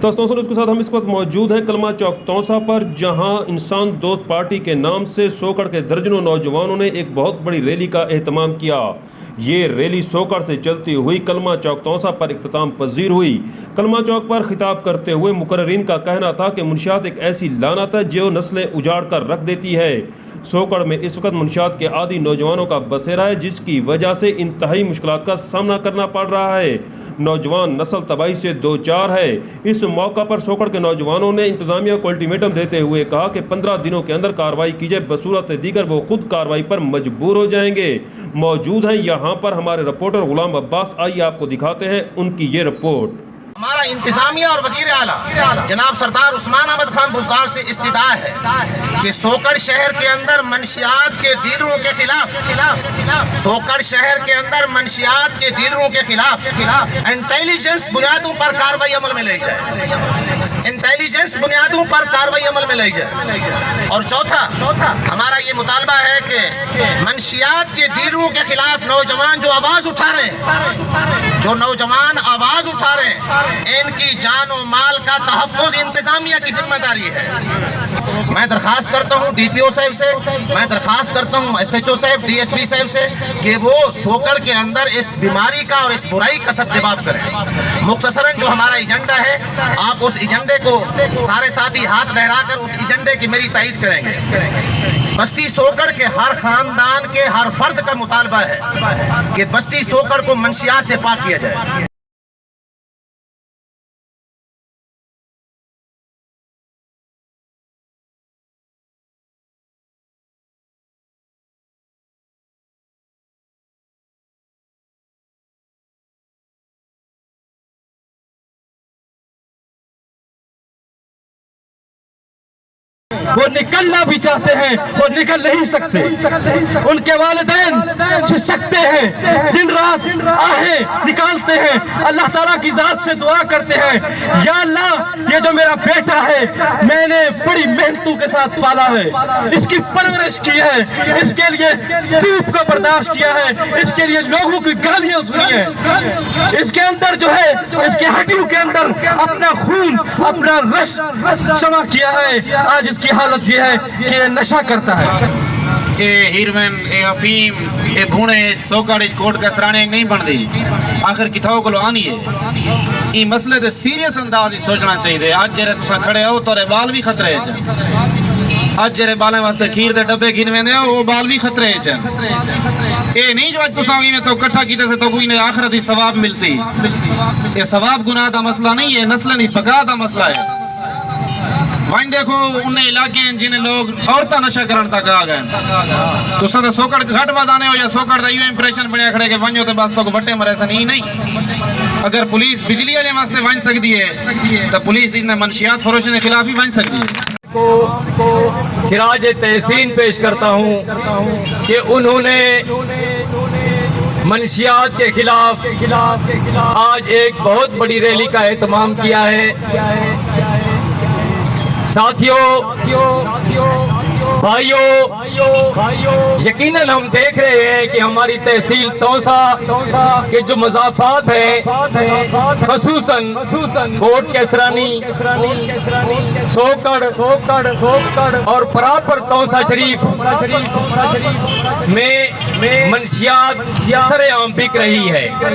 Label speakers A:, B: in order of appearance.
A: दोस्तों उसके साथ हम इस वक्त मौजूद हैं कलमा चौक तौसा पर, जहां इंसान दोस्त पार्टी के नाम से सोकड़ के दर्जनों नौजवानों ने एक बहुत बड़ी रैली का एहतमाम किया। ये रैली सोकड़ से चलती हुई कलमा चौक तौसा पर इख्तिताम पजीर हुई। कलमा चौक पर खिताब करते हुए मुकर्रिरीन का कहना था कि मुनशियात एक ऐसी लानत है जो नस्लें उजाड़ कर रख देती है। सोकड़ में इस वक्त मुनशियात के आदी नौजवानों का बसेरा है, जिसकी वजह से इंतहाई मुश्किलात का सामना करना पड़ रहा है। नौजवान नस्ल तबाही से दो चार है। इस मौका पर सोकड़ के नौजवानों ने इंतजामिया को अल्टीमेटम देते हुए कहा कि 15 दिनों के अंदर कार्रवाई की जाए, बसूरत दीगर वो खुद कार्रवाई पर मजबूर हो जाएंगे। मौजूद हैं यहाँ पर हमारे रिपोर्टर गुलाम अब्बास, आइए आपको दिखाते हैं उनकी ये रिपोर्ट।
B: हमारा इंतजामिया और वजीर आला जनाब सरदार उस्मान अहमद खान बुज़दार से इस्तिदा है कि सोकड़ शहर के अंदर मंशियात के डीलरों के खिलाफ सोकड़ शहर के अंदर मंशियात के डीलरों के खिलाफ इंटेलिजेंस बुनियादों पर कार्रवाई अमल में लाई जाए, इंटेलिजेंस बुनियादों पर कार्रवाई अमल में लाई जाए। और चौथा हमारा ये मुतालबा है कि मंशियात के डीलरों के खिलाफ नौजवान जो आवाज उठा रहे हैं, जो नौजवान आवाज उठा रहे हैं, इनकी जान और माल का तहफ़्फ़ुज़ इंतजामिया की जिम्मेदारी है। मैं दरखास्त करता हूँ DPO साहब से, मैं दरखास्त करता हूँ SHO साहब, DSP साहब से कि वो सोकड़ के अंदर इस बीमारी का और इस बुराई का सद्देबाब करें। मुख्तसरन जो हमारा एजेंडा है, आप उस एजेंडे को सारे साथी हाथ लहराकर उस एजेंडे की मेरी तायीद करेंगे। बस्ती सोकड़ के हर खानदान के हर फर्द का मुतालबा है कि बस्ती सोकड़ को मंशियात से पाक किया जाए।
C: वो निकलना भी चाहते हैं, वो निकल नहीं सकते। उनके वालिदैन सिसकते हैं, दिन रात आहें निकालते हैं, अल्लाह ताला की जात से दुआ करते हैं, या अल्लाह ये जो मेरा बेटा है मैंने बड़ी मेहनतों के साथ पाला है, इसकी परवरिश की है, इसके लिए धूप को बर्दाश्त किया है, इसके लिए लोगों की गालियां सुनी है, इसके अंदर जो है, इसके हड्डियों के अंदर अपना खून, अपना रस जमा किया है। आज इसकी हालत ये है कि ये नशा करता है।
D: ये हीरोइन, ये अफीम, ये भूणे सोकड़ कोट कसराने नहीं बनती। आखिर किथाओ को आनी है ये मसले ते सीरियस अंदाज सोचना चाहिए। आज जेरे तुसा खड़े हो तोरे बाल भी खतरे च, आज जेरे बालें वास्ते खीर दे डब्बे गिनवे दे वो बाल भी खतरे च। ये नहीं जो आज तुसा में तो इकट्ठा कीते से तो कोई ने आखिरत दी सवाब मिलसी। ये सवाब गुनाह दा मसला नहीं है, नस्ल नहीं पका दा मसला है। वहीं देखो उन इलाके हैं जिन्हें लोग औरता नशा करने तक आ गए। तुसा तो सोकड़ घट बदाने हो या सोकड़ का यूं इंप्रेशन बनया खड़े के वंजो तो बस तो वट्टे मरे सन ही नहीं। अगर पुलिस बिजली वाले वास्ते वन सकती है तो पुलिस इन मनशियात फरोशों के खिलाफ ही वन सकती है।
E: को खिराज तहसीन पेश करता हूँ कि उन्होंने मनशियात के खिलाफ आज एक बहुत बड़ी रैली का एहतमाम किया है। साथियों, भाइयों, यकीनन हम देख रहे हैं कि हमारी तहसील तौसा के जो मज़ाफ़ात हैं, खसूसन कोट कैसरानी, सोकड़ और बराबर तौसा शरीफ में मंशियात सरेआम बिक रही है।